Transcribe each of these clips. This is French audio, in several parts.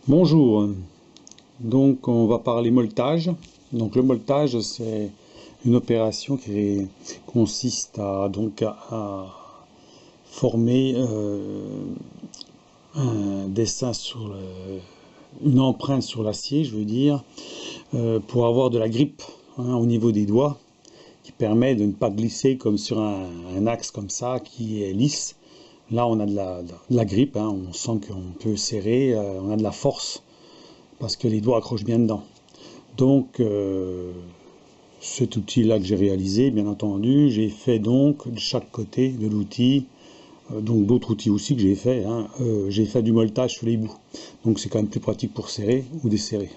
Bonjour, donc on va parler molletage. Donc le molletage, c'est une opération qui consiste à former un dessin une empreinte sur l'acier, je veux dire, pour avoir de la grippe au niveau des doigts, qui permet de ne pas glisser comme sur un axe comme ça qui est lisse. Là, on a de la grippe, on sent qu'on peut serrer, on a de la force parce que les doigts accrochent bien dedans. Donc, cet outil-là que j'ai réalisé, bien entendu, j'ai fait donc de chaque côté de l'outil, donc d'autres outils aussi que j'ai fait du molletage sur les bouts. Donc, c'est quand même plus pratique pour serrer ou desserrer.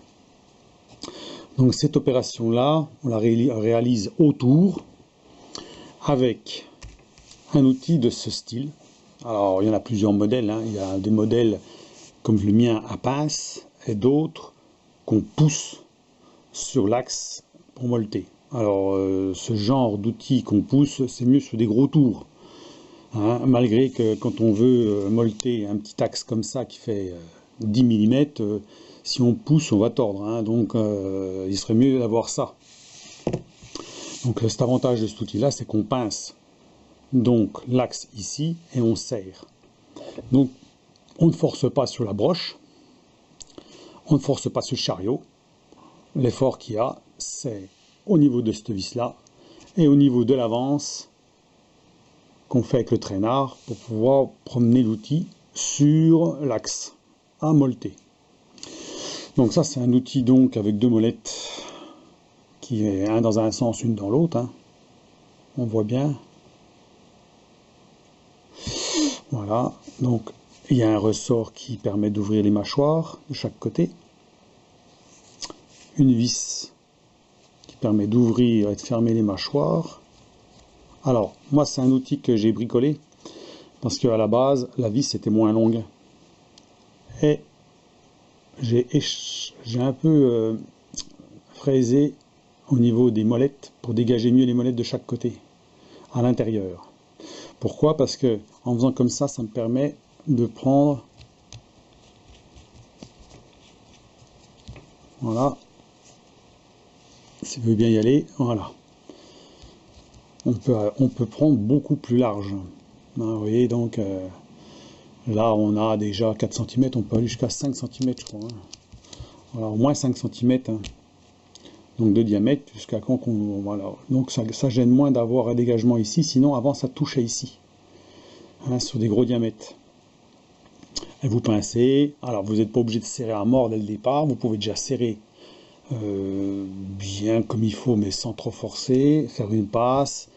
Donc, cette opération-là, on la réalise autour avec un outil de ce style. Alors, il y en a plusieurs modèles. Il y a des modèles comme le mien à pince et d'autres qu'on pousse sur l'axe pour molleter. Alors, ce genre d'outil qu'on pousse, c'est mieux sur des gros tours. Malgré que quand on veut molleter un petit axe comme ça qui fait 10 mm, si on pousse, on va tordre. Donc, il serait mieux d'avoir ça. Donc, cet avantage de cet outil-là, c'est qu'on pince donc l'axe ici et on serre. Donc on ne force pas sur la broche, on ne force pas sur le chariot. L'effort qu'il y a, c'est au niveau de cette vis-là et au niveau de l'avance qu'on fait avec le traînard pour pouvoir promener l'outil sur l'axe à molleter. Donc ça, c'est un outil donc avec deux molettes qui est un dans un sens, une dans l'autre. On voit bien. Voilà, donc il y a un ressort qui permet d'ouvrir les mâchoires de chaque côté. Une vis qui permet d'ouvrir et de fermer les mâchoires. Alors, moi, c'est un outil que j'ai bricolé parce qu'à la base, la vis était moins longue. Et j'ai un peu fraisé au niveau des molettes pour dégager mieux les molettes de chaque côté, à l'intérieur. Pourquoi? Parce que en faisant comme ça me permet de prendre, voilà, si vous voulez bien y aller, voilà. On peut prendre beaucoup plus large. Vous voyez, donc là on a déjà 4 cm, on peut aller jusqu'à 5 cm, je crois. Voilà, au moins 5 cm, donc de diamètre, jusqu'à quand on... Voilà. Donc ça gêne moins d'avoir un dégagement ici, sinon avant ça touchait ici, sur des gros diamètres. Et vous pincez, alors vous n'êtes pas obligé de serrer à mort dès le départ, vous pouvez déjà serrer bien comme il faut, mais sans trop forcer, faire une passe,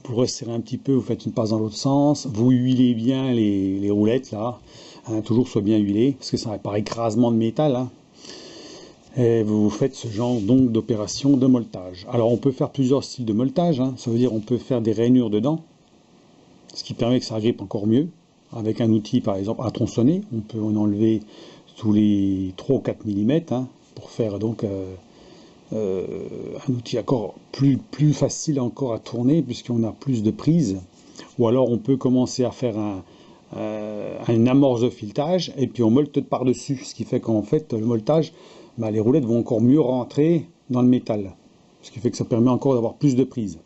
vous resserrez un petit peu, vous faites une passe dans l'autre sens, vous huilez bien les roulettes là, toujours soit bien huilé, parce que ça va par écrasement de métal, et vous faites ce genre donc d'opération de molletage. Alors on peut faire plusieurs styles de molletage, ça veut dire on peut faire des rainures dedans, ce qui permet que ça grippe encore mieux, avec un outil par exemple à tronçonner, on peut en enlever tous les 3 ou 4 mm, pour faire donc un outil encore plus facile encore à tourner puisqu'on a plus de prises, ou alors on peut commencer à faire une amorce de filetage et puis on molte par-dessus, ce qui fait qu'en fait le molletage, les roulettes vont encore mieux rentrer dans le métal, ce qui fait que ça permet encore d'avoir plus de prises.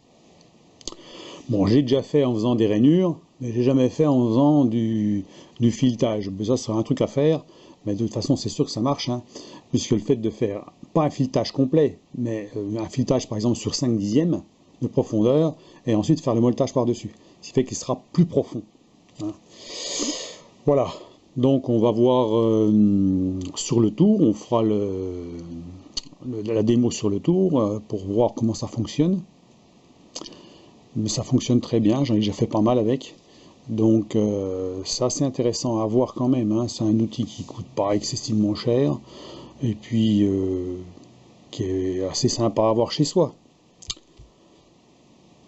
Bon, j'ai déjà fait en faisant des rainures, mais j'ai jamais fait en faisant du filetage. Mais ça sera un truc à faire, mais de toute façon c'est sûr que ça marche, puisque le fait de faire, pas un filetage complet, mais un filetage par exemple sur 5 dixièmes de profondeur, et ensuite faire le molletage par-dessus, ce qui fait qu'il sera plus profond. Voilà, donc on va voir sur le tour, on fera la démo sur le tour pour voir comment ça fonctionne. Mais ça fonctionne très bien, j'en ai déjà fait pas mal avec. Donc c'est assez intéressant à voir quand même, c'est un outil qui coûte pas excessivement cher et puis qui est assez sympa à avoir chez soi.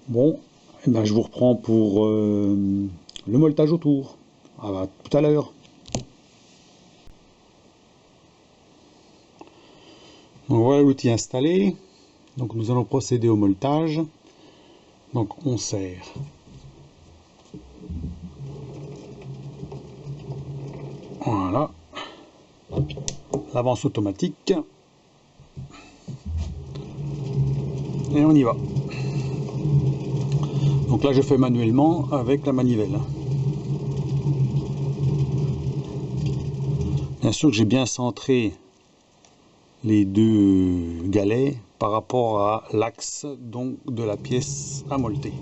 Bon, je vous reprends pour le molletage autour. À tout à l'heure. Donc voilà l'outil installé. Donc nous allons procéder au molletage. Donc on serre. Voilà. l'avance automatique. Et on y va. Donc là je fais manuellement avec la manivelle. Bien sûr que j'ai bien centré les deux galets par rapport à l'axe donc de la pièce à molleter.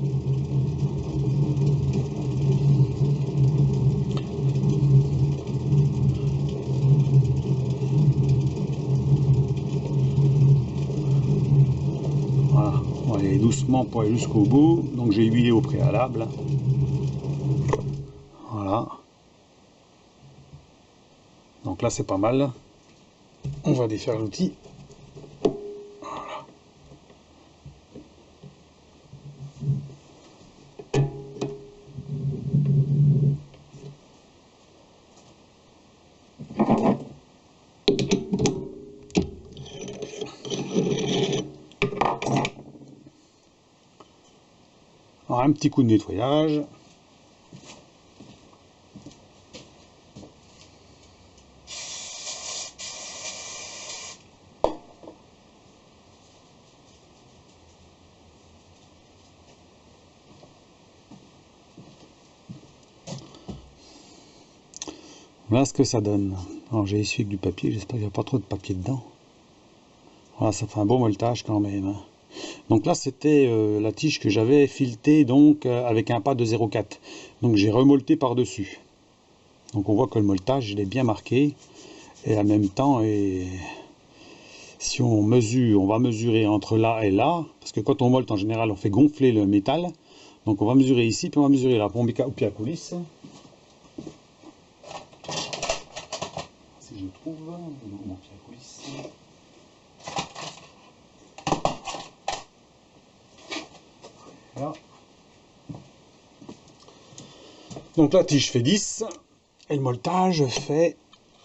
Voilà, on va aller doucement pour aller jusqu'au bout. Donc j'ai huilé au préalable. Voilà. Donc là c'est pas mal. On va défaire l'outil. Voilà. Alors, un petit coup de nettoyage. Voilà ce que ça donne. Alors j'ai essuyé avec du papier, j'espère qu'il n'y a pas trop de papier dedans. Voilà, ça fait un beau molletage quand même, hein. Donc là c'était la tige que j'avais filetée donc avec un pas de 0,4. Donc j'ai remolleté par dessus. Donc on voit que le molletage il est bien marqué. Et en même temps, si on mesure, on va mesurer entre là et là. Parce que quand on molte en général on fait gonfler le métal. Donc on va mesurer ici, puis on va mesurer là. Pour au pied à coulisse. Si je trouve mon pied à coulisse. Voilà. Donc la tige fait 10 et le molletage fait,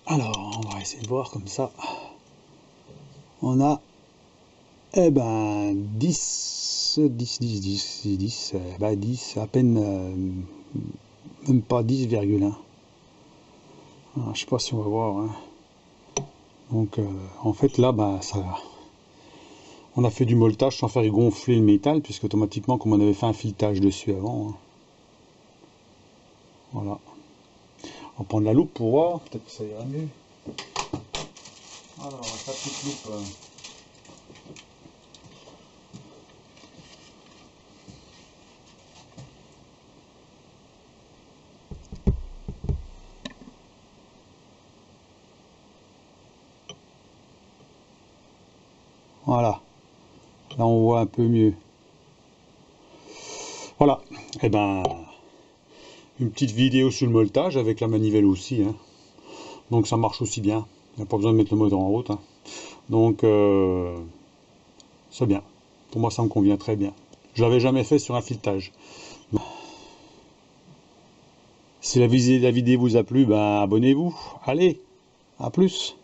alors on va essayer de voir comme ça, on a 10 à peine, même pas 10,1. Je sais pas si on va voir, hein. Donc en fait là on a fait du molletage sans faire gonfler le métal, puisque automatiquement comme on avait fait un filetage dessus avant, hein. Voilà. On va prendre la loupe pour voir, peut-être que ça ira mieux. Alors, sa petite loupe. Voilà. Là, on voit un peu mieux. Voilà. Et ben, une petite vidéo sur le molletage avec la manivelle aussi, hein. Donc ça marche aussi bien. Il n'y a pas besoin de mettre le moteur en route, hein. Donc c'est bien. Pour moi ça me convient très bien. Je l'avais jamais fait sur un filetage. Si la vidéo vous a plu, ben abonnez-vous. Allez, à plus.